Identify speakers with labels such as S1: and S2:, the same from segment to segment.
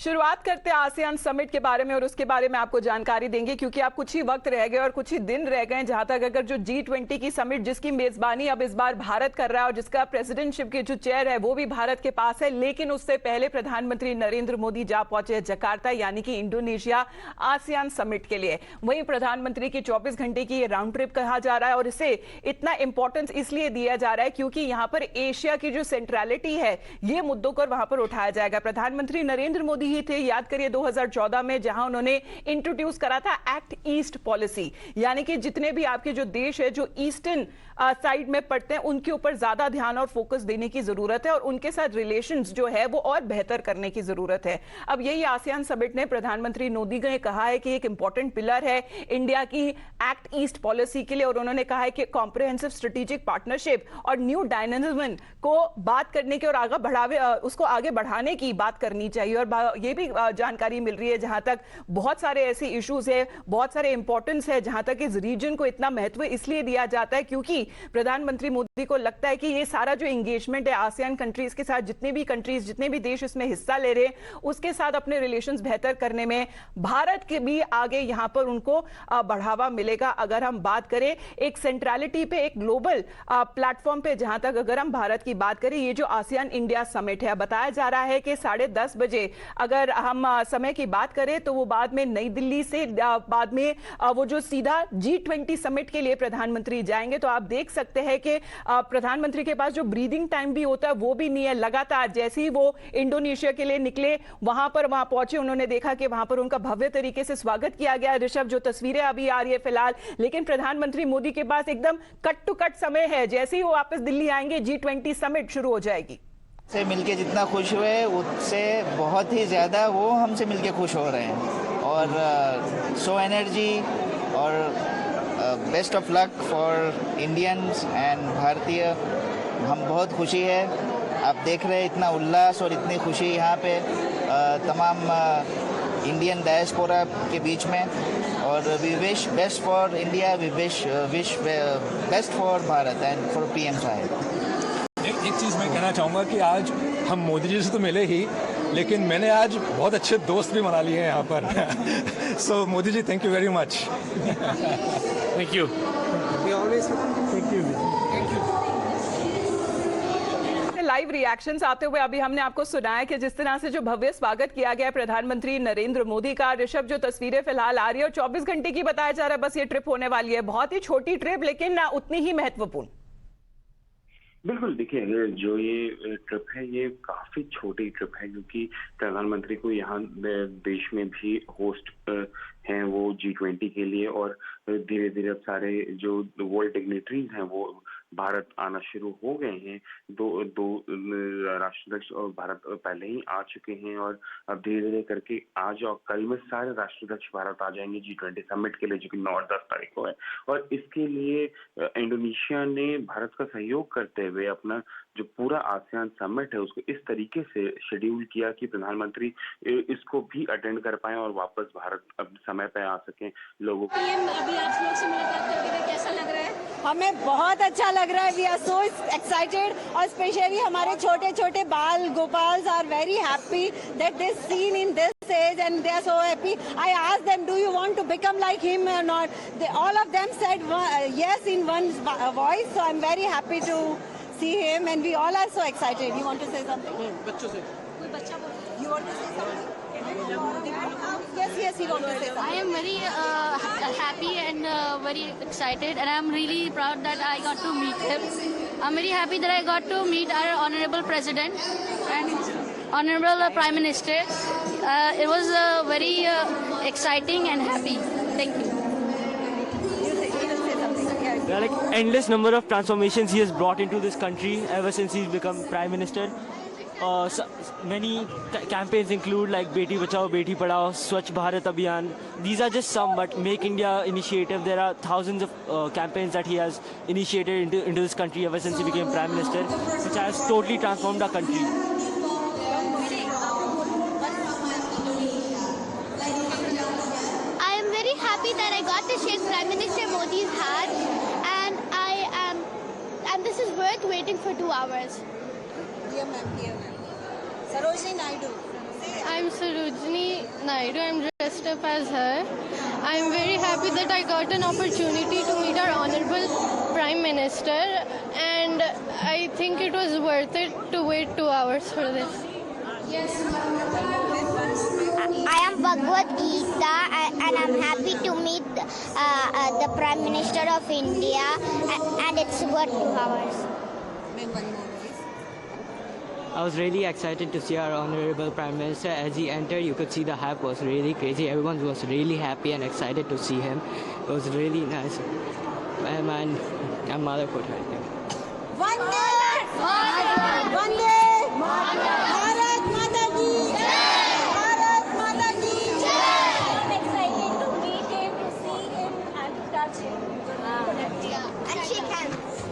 S1: शुरुआत करते हैं आसियान समिट के बारे में और उसके बारे में आपको जानकारी देंगे क्योंकि आप कुछ ही वक्त रह गए और कुछ ही दिन रह गए जहां तक अगर जो G20 की समिट जिसकी मेजबानी अब इस बार भारत कर रहा है और जिसका प्रेसिडेंटशिप की जो चेयर है वो भी भारत के पास है, लेकिन उससे पहले प्रधानमंत्री नरेंद्र मोदी जा पहुंचे जकार्ता यानी कि इंडोनेशिया आसियान समिट के लिए। वहीं प्रधानमंत्री की 24 घंटे की ये राउंड ट्रिप कहा जा रहा है और इसे इतना इंपॉर्टेंस इसलिए दिया जा रहा है क्योंकि यहां पर एशिया की जो सेंट्रलिटी है ये मुद्दों पर वहां पर उठाया जाएगा। प्रधानमंत्री नरेंद्र मोदी ही थे, याद करिए 2014 में जहां उन्होंने इंट्रोड्यूस करा था एक्ट ईस्ट पॉलिसी, यानी कि जितने भी आपके जो देश है जो ईस्टर्न साइड में पड़ते हैं उनके ऊपर ज्यादा ध्यान और फोकस देने की जरूरत है और उनके साथ रिलेशंस जो है वो और बेहतर करने की जरूरत है। अब यही आसियान समिट ने प्रधानमंत्री मोदी ने कहा है कि एक इंपॉर्टेंट पिलर है इंडिया की एक्ट ईस्ट पॉलिसी के लिए और उन्होंने कहा है कि कॉम्प्रिहेंसिव स्ट्रेटेजिक पार्टनरशिप और न्यू डायनामिज्म को बात करने की और आगे बढ़ावे उसको आगे बढ़ाने की बात करनी चाहिए। और ये भी जानकारी मिल रही है जहां तक बहुत सारे ऐसे इश्यूज है, बहुत सारे इंपॉर्टेंस है जहां तक इस रीजन को इतना महत्व इसलिए दिया जाता है क्योंकि प्रधानमंत्री मोदी को लगता है कि ये सारा जो एंगेजमेंट है आसियान कंट्रीज के साथ, जितने भी कंट्रीज जितने भी देश इसमें हिस्सा ले रहे हैं उसके साथ अपने रिलेशंस बेहतर करने में भारत के भी आगे यहां पर उनको बढ़ावा मिलेगा। अगर हम बात करें एक सेंट्रलिटी पे, एक ग्लोबल प्लेटफॉर्म पे, जहां तक अगर हम भारत की बात करें, ये जो आसियान इंडिया समिट है बताया जा रहा है कि 10:30 बजे अगर हम समय की बात करें तो वो बाद में नई दिल्ली से बाद में वो जो सीधा G20 समिट के लिए प्रधानमंत्री जाएंगे। तो आप देख सकते हैं कि प्रधानमंत्री के पास जो ब्रीदिंग टाइम भी होता है वो भी नहीं है। लगातार जैसे ही वो इंडोनेशिया के लिए निकले वहां पहुंचे, उन्होंने देखा कि वहां पर उनका भव्य तरीके से स्वागत किया गया। ऋषभ, जो तस्वीरें अभी आ रही है फिलहाल, लेकिन प्रधानमंत्री मोदी के पास एकदम कट टू कट समय है। जैसे ही वो वापस दिल्ली आएंगे G20 समिट शुरू हो जाएगी।
S2: से मिलके जितना खुश हुए उससे बहुत ही ज़्यादा वो हमसे मिलके खुश हो रहे हैं और सो एनर्जी और best of luck for Indians and भारतीय। हम बहुत खुशी है, आप देख रहे हैं इतना उल्लास और इतनी खुशी यहाँ पे तमाम इंडियन डायस्पोरा के बीच में। और we wish best for India, we wish best for Bharat and for PM साहब।
S3: एक चीज़ मैं कहना चाहूँगा कि आज हम मोदी जी से तो मिले ही, लेकिन मैंने आज बहुत अच्छे दोस्त भी बना लिए हैं यहाँ पर। So Modi ji, thank you very much.
S4: Thank you.
S1: Live reactions आते हुए अभी हमने आपको सुनाया कि जिस तरह से जो भव्य स्वागत किया गया प्रधानमंत्री नरेंद्र मोदी का। ऋषभ, जो तस्वीरें फिलहाल आ रही है और 24 घंटे की बताया जा रहा है बस ये ट्रिप होने वाली है, बहुत ही छोटी ट्रिप लेकिन उतनी ही महत्वपूर्ण।
S5: बिल्कुल, देखिए जो ये ट्रिप है ये काफी छोटी ट्रिप है क्योंकि प्रधानमंत्री को यहाँ देश में भी होस्ट हैं वो G20 के लिए और धीरे धीरे अब सारे जो वर्ल्ड डिग्नेटरीज हैं वो भारत आना शुरू हो गए हैं। दो राष्ट्राध्यक्ष और भारत पहले ही आ चुके हैं और अब धीरे धीरे करके आज और कल में सारे राष्ट्राध्यक्ष भारत आ जाएंगे G20 समिट के लिए, जो कि 9 और 10 तारीख को है। और इसके लिए इंडोनेशिया ने भारत का सहयोग करते हुए अपना जो पूरा आसियान समिट है उसको इस तरीके से शेड्यूल किया कि प्रधानमंत्री इसको भी अटेंड कर पाए और वापस भारत अब समय पे आ सकें लोगों को।
S6: अभी आप लोग से मुलाकात करके कैसा लग रहा है? हमें बहुत अच्छा लग रहा है। वी आर सो एक्साइटेड और स्पेशली हमारे छोटे छोटे बाल गोपाल्स are very happy that they seen in this age and they are so happy. I asked them, do you want to become like him or not? All of them said yes in one voice, so I'm very happy to see him and we all are so excited. You want to say something? बच्चों से कोई बच्चा बोल, you want to say something? Yes, he wants to say something.
S7: I am very happy and very excited, and I am really proud that I got to meet him. I'm very happy that I got to meet our honorable president and honorable prime minister. It was very exciting and happy. Thank you.
S4: There are like endless number of transformations he has brought into this country ever since he's become prime minister. Many campaigns include like Beti Bachao, Beti Padhao, Swachh Bharat Abhiyan. These are just some, but Make India initiative. There are thousands of campaigns that he has initiated into this country ever since he became prime minister, which has totally transformed our country.
S7: I am very happy that I got to shake Prime Minister Modi's hand, and this is worth waiting for 2 hours.
S6: Dear ma'am. Sarojini Naidu.
S7: I'm Saroj.
S8: Naidu. I'm dressed up as her. I'm very happy that I got an opportunity to meet our Honorable Prime Minister, and I think it was worth it to wait 2 hours for this. Yes.
S9: I am Bhagavad Gita and I'm happy to meet the Prime Minister of India, and it's worth 2 hours.
S4: I was really excited to see our Honorable Prime Minister. As he entered, you could see the hype was really crazy. Everyone was really happy and excited to see him. It was really nice. And motherhood, I think.
S6: Vande Vande Bharat Mata Ki Jai! Bharat Mata Ki Jai! I'm excited to meet him, to see him, and to touch him.
S9: And shake hands.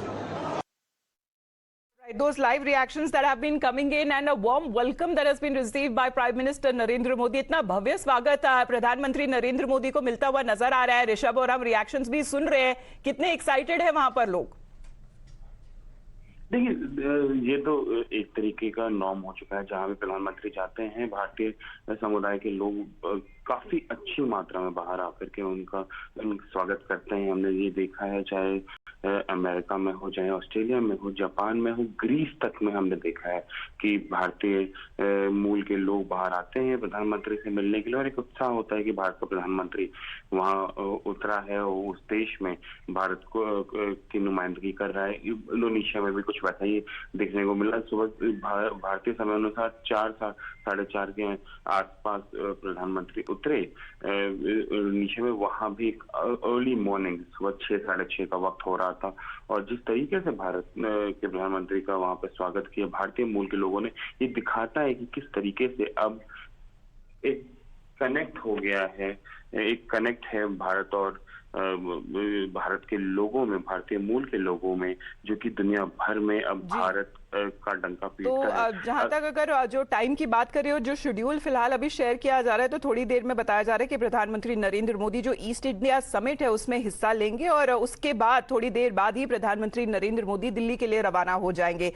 S1: Right, those live reactions that have been coming in and a warm welcome that has been received by Prime Minister Narendra Modi. इतना भव्य स्वागत प्रधानमंत्री नरेंद्र मोदी को मिलता हुआ नजर आ रहा है ऋषभ, और हम रिएक्शंस भी सुन रहे हैं. कितने एक्साइटेड है वहां पर लोग?
S5: देखिए, ये तो एक तरीके का नॉर्म हो चुका है. जहां भी प्रधानमंत्री जाते हैं, भारतीय समुदाय के लोग काफी अच्छी मात्रा में बाहर आकर के उनका स्वागत करते हैं. हमने ये देखा है, चाहे अमेरिका में हो, चाहे ऑस्ट्रेलिया में हो, जापान में हो, ग्रीस तक में हमने देखा है कि भारतीय मूल के लोग बाहर आते हैं प्रधानमंत्री से मिलने के लिए, और एक उत्साह होता है कि भारत का प्रधानमंत्री वहाँ उतरा है और उस देश में भारत को की नुमाइंदगी कर रहा है. इंडोनेशिया में भी कुछ वैसा ही देखने को मिला. सुबह भारतीय समय अनुसार 4-4:30 के आसपास प्रधानमंत्री उतरे इंडोनेशिया में. वहां भी अर्ली मॉर्निंग सुबह 6-6:30 का वक्त हो रहा था, और जिस तरीके से भारत के प्रधानमंत्री का वहां पे स्वागत किया भारतीय मूल के लोगों ने, ये दिखाता है कि किस तरीके से अब एक कनेक्ट हो गया है, एक कनेक्ट है भारत और भारत के लोगों में, भारतीय मूल के लोगों में, जो कि दुनिया भर में अब भारत का डंका पीटता है.
S1: तो जहां तक अगर जो टाइम की बात करें और जो शेड्यूल फिलहाल अभी शेयर किया जा रहा है, तो थोड़ी देर में बताया जा रहा है कि प्रधानमंत्री नरेंद्र मोदी जो ईस्ट इंडिया समिट है उसमें हिस्सा लेंगे, और उसके बाद थोड़ी देर बाद ही प्रधानमंत्री नरेंद्र मोदी दिल्ली के लिए रवाना हो जाएंगे.